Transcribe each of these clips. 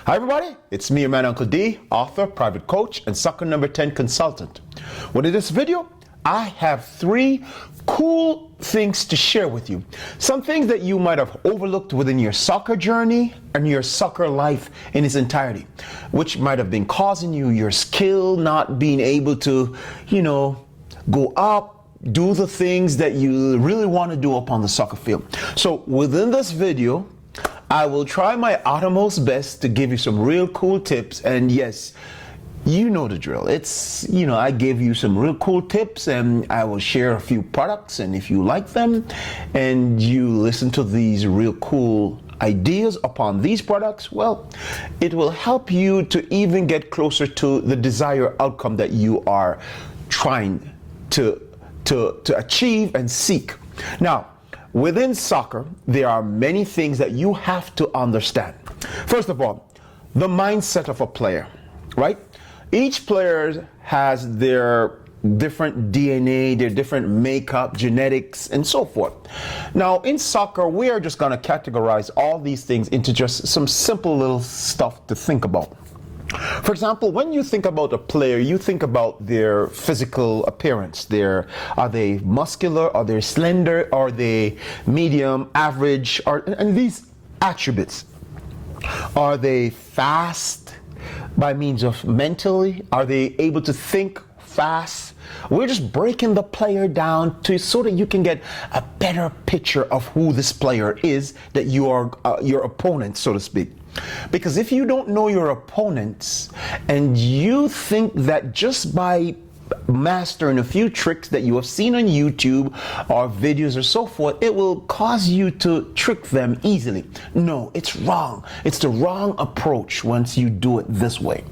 Hi everybody, it's me, your man Uncle D, author, private coach, and soccer number 10 consultant. Well, in this video, I have 3 cool things to share with you. Some things that you might have overlooked within your soccer journey and your soccer life in its entirety, which might have been causing you your skill not being able to, go up, do the things that you really want to do upon the soccer field. So within this video, I will try my uttermost best to give you some real cool tips. And yes, you know the drill. It's, I give you some real cool tips and I will share a few products. And if you like them and you listen to these real cool ideas upon these products, well, it will help you to even get closer to the desired outcome that you are trying to achieve and seek. Now, within soccer, there are many things that you have to understand. First of all, the mindset of a player, right? Each player has their different DNA, their different makeup, genetics, and so forth. Now, in soccer, we are just going to categorize all these things into just some simple little stuff to think about. For example, when you think about a player, you think about their physical appearance. Are they muscular? Are they slender? Are they medium, average? And these attributes. Are they fast by means of mentally? Are they able to think fast? We're just breaking the player down so that you can get a better picture of who this player is, that you are your opponent, so to speak. Because if you don't know your opponents and you think that just by mastering a few tricks that you have seen on YouTube or videos or so forth, it will cause you to trick them easily. No, it's wrong. It's the wrong approach once you do it this way.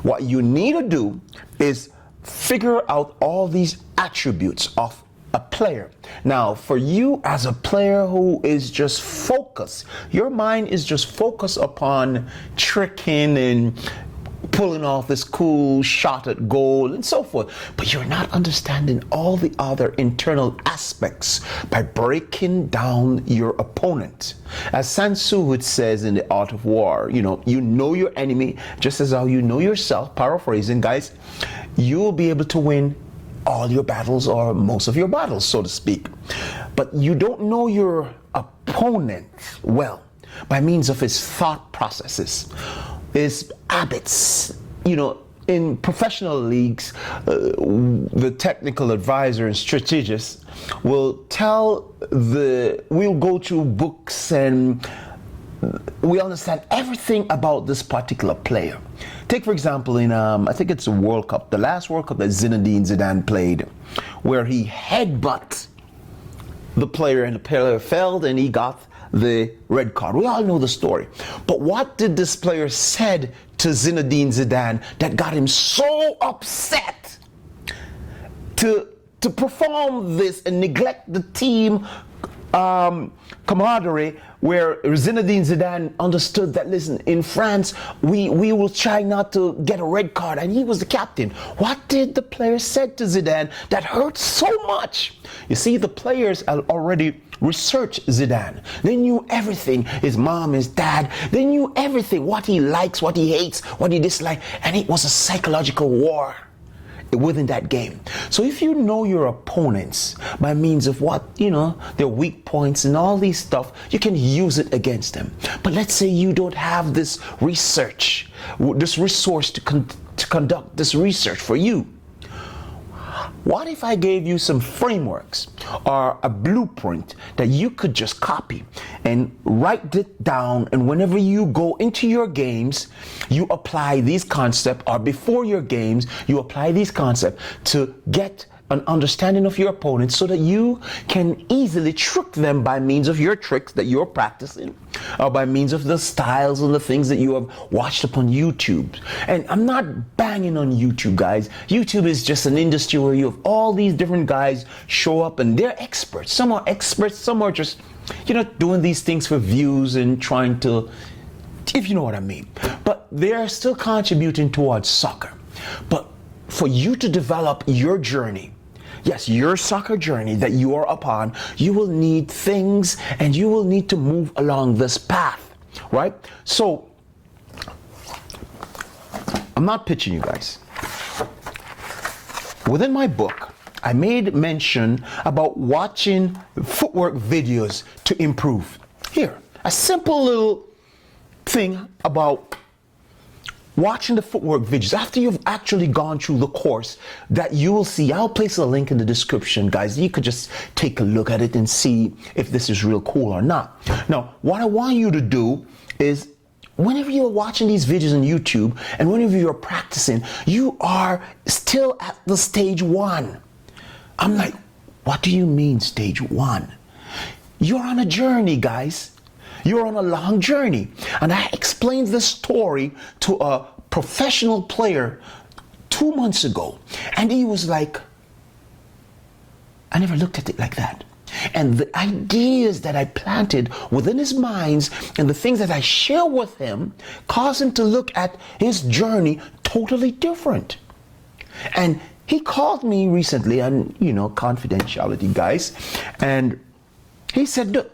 What you need to do is figure out all these attributes of a player. Now, for you as a player who is just focused, your mind is just focused upon tricking and pulling off this cool shot at goal and so forth, but you're not understanding all the other internal aspects by breaking down your opponent. As Sun Tzu says in The Art of War, you know your enemy just as how you know yourself. Paraphrasing, guys, you will be able to win all your battles or most of your battles, so to speak. But you don't know your opponent well by means of his thought processes, his habits. In professional leagues, the technical advisor and strategist will we'll go through books and we understand everything about this particular player. Take, for example, in I think it's a World Cup, the last World Cup that Zinedine Zidane played, where he headbutt the player and the player fell and he got the red card. We all know the story. But what did this player said to Zinedine Zidane that got him so upset to perform this and neglect the team camaraderie, where Zinedine Zidane understood that, listen, in France, we will try not to get a red card, and he was the captain. What did the players said to Zidane that hurt so much? You see, the players had already researched Zidane. They knew everything, his mom, his dad, they knew everything, what he likes, what he hates, what he dislikes, and it was a psychological war within that game. So if you know your opponents by means of their weak points and all these stuff, you can use it against them. But let's say you don't have this research, this resource to conduct this research for you. What if I gave you some frameworks or a blueprint that you could just copy and write it down, and whenever you go into your games, you apply these concepts, or before your games, you apply these concepts to get an understanding of your opponent so that you can easily trick them by means of your tricks that you're practicing, or by means of the styles and the things that you have watched upon YouTube. And I'm not banging on YouTube, guys. YouTube is just an industry where you have all these different guys show up and they're experts. Some are experts, some are just, doing these things for views and trying to, if you know what I mean. But they're still contributing towards soccer. But for you to develop your journey, yes, your soccer journey that you are upon, you will need things and you will need to move along this path, right? So I'm not pitching you guys. Within my book, I made mention about watching footwork videos to improve. Here, a simple little thing about watching the footwork videos after you've actually gone through the course that you will see. I'll place a link in the description, guys. You could just take a look at it and see if this is real cool or not. Now, what I want you to do is, whenever you're watching these videos on YouTube and whenever you're practicing, you are still at the stage 1. I'm like, what do you mean stage 1? You're on a journey, guys. You're on a long journey. And I explained this story to a professional player 2 months ago. And he was like, I never looked at it like that. And the ideas that I planted within his minds and the things that I share with him caused him to look at his journey totally different. And he called me recently, and confidentiality, guys. And he said, look,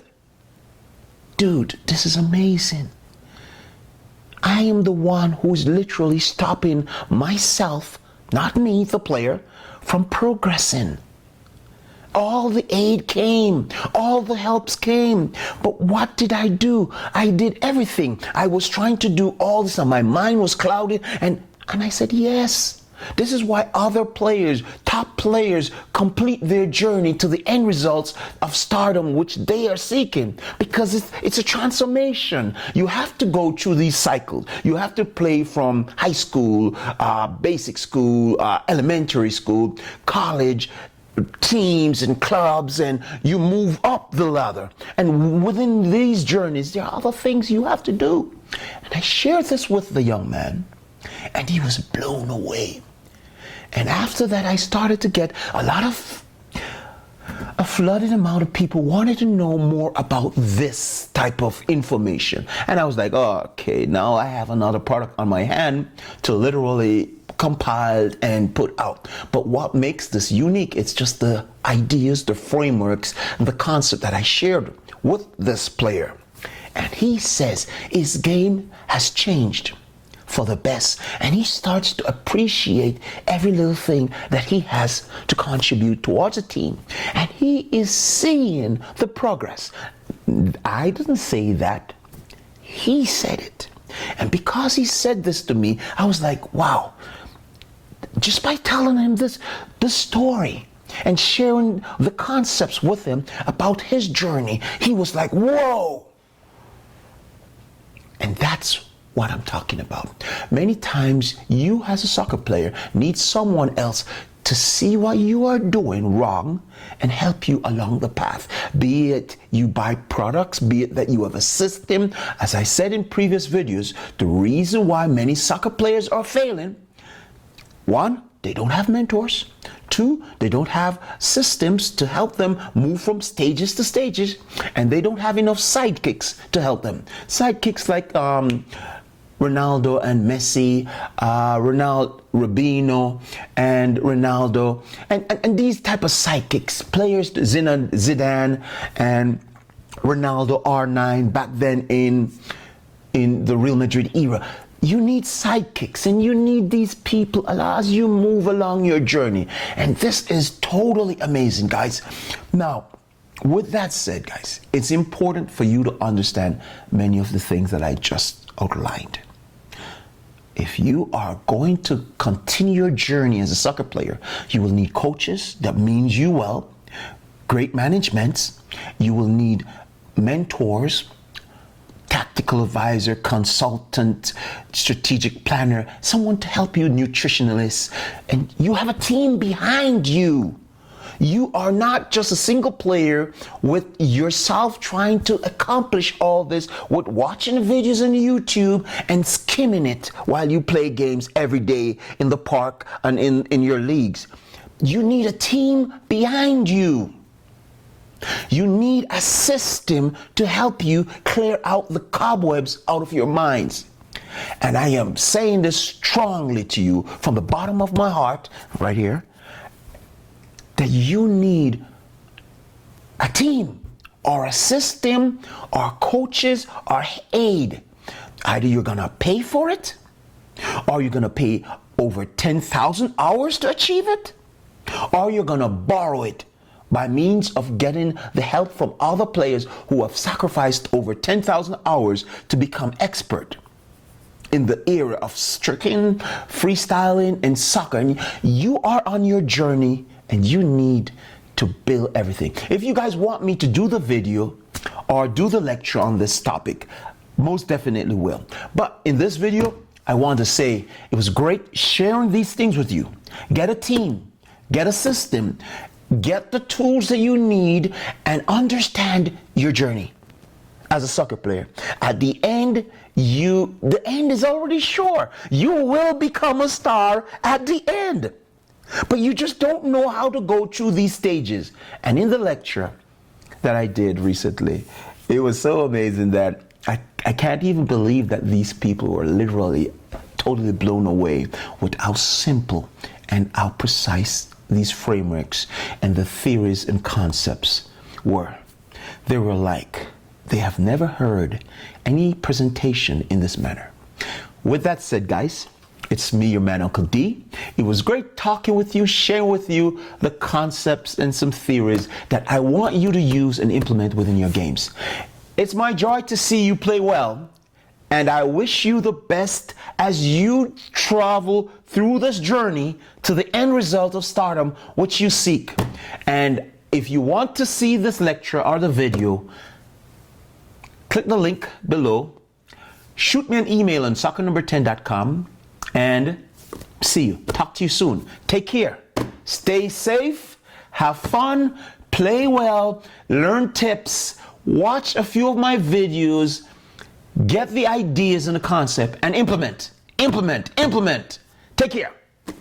dude, this is amazing. I am the one who's literally stopping myself, not me, the player, from progressing. All the aid came, all the helps came. But what did I do? I did everything. I was trying to do all this and my mind was clouded. And I said, yes. This is why other players, top players, complete their journey to the end results of stardom, which they are seeking, because it's a transformation. You have to go through these cycles. You have to play from high school, basic school, elementary school, college, teams and clubs, and you move up the ladder. And within these journeys, there are other things you have to do. And I shared this with the young man, and he was blown away. And after that, I started to get a flooded amount of people wanted to know more about this type of information. And I was like, oh, okay, now I have another product on my hand to literally compile and put out. But what makes this unique, it's just the ideas, the frameworks, and the concept that I shared with this player. And he says his game has changed for the best, and he starts to appreciate every little thing that he has to contribute towards a team, and he is seeing the progress. I didn't say that, he said it. And because he said this to me, I was like, wow. Just by telling him this story and sharing the concepts with him about his journey, he was like, whoa. And that's what I'm talking about. Many times you as a soccer player need someone else to see what you are doing wrong and help you along the path. Be it you buy products, be it that you have a system. As I said in previous videos, the reason why many soccer players are failing: 1, they don't have mentors. 2, they don't have systems to help them move from stages to stages, and they don't have enough sidekicks to help them. Sidekicks like Ronaldo and Messi, Robinho and Ronaldo, and these type of sidekicks, players, Zidane and Ronaldo, R9 back then in the Real Madrid era. You need sidekicks, and you need these people as you move along your journey. And this is totally amazing, guys. Now, with that said, guys, it's important for you to understand many of the things that I just outlined. If you are going to continue your journey as a soccer player, you will need coaches that means you well, great management, you will need mentors, tactical advisor, consultant, strategic planner, someone to help you, nutritionist, and you have a team behind you. You are not just a single player with yourself trying to accomplish all this with watching videos on YouTube and skimming it while you play games every day in the park and in your leagues. You need a team behind you. You need a system to help you clear out the cobwebs out of your minds. And I am saying this strongly to you from the bottom of my heart, right here, that you need a team or a system or coaches or aid. Either you're gonna pay for it Are you going to pay over 10,000 hours to achieve it? Or you're going to borrow it by means of getting the help from other players who have sacrificed over 10,000 hours to become expert in the era of striking, freestyling, and soccer. And you are on your journey and you need to build everything. If you guys want me to do the video or do the lecture on this topic, most definitely will. But in this video, I want to say it was great sharing these things with you. Get a team, get a system, get the tools that you need, and understand your journey as a soccer player. At the end, the end is already sure. You will become a star at the end. But you just don't know how to go through these stages. And in the lecture that I did recently, it was so amazing that I can't even believe that these people were literally totally blown away with how simple and how precise these frameworks and the theories and concepts were. They were like, they have never heard any presentation in this manner. With that said, guys, it's me, your man, Uncle D. It was great talking with you, sharing with you the concepts and some theories that I want you to use and implement within your games. It's my joy to see you play well, and I wish you the best as you travel through this journey to the end result of stardom, which you seek. And if you want to see this lecture or the video, click the link below, shoot me an email on soccernumber10.com, and see you. Talk to you soon. Take care. Stay safe. Have fun. Play well. Learn tips. Watch a few of my videos. Get the ideas and the concept and implement. Implement. Implement. Take care.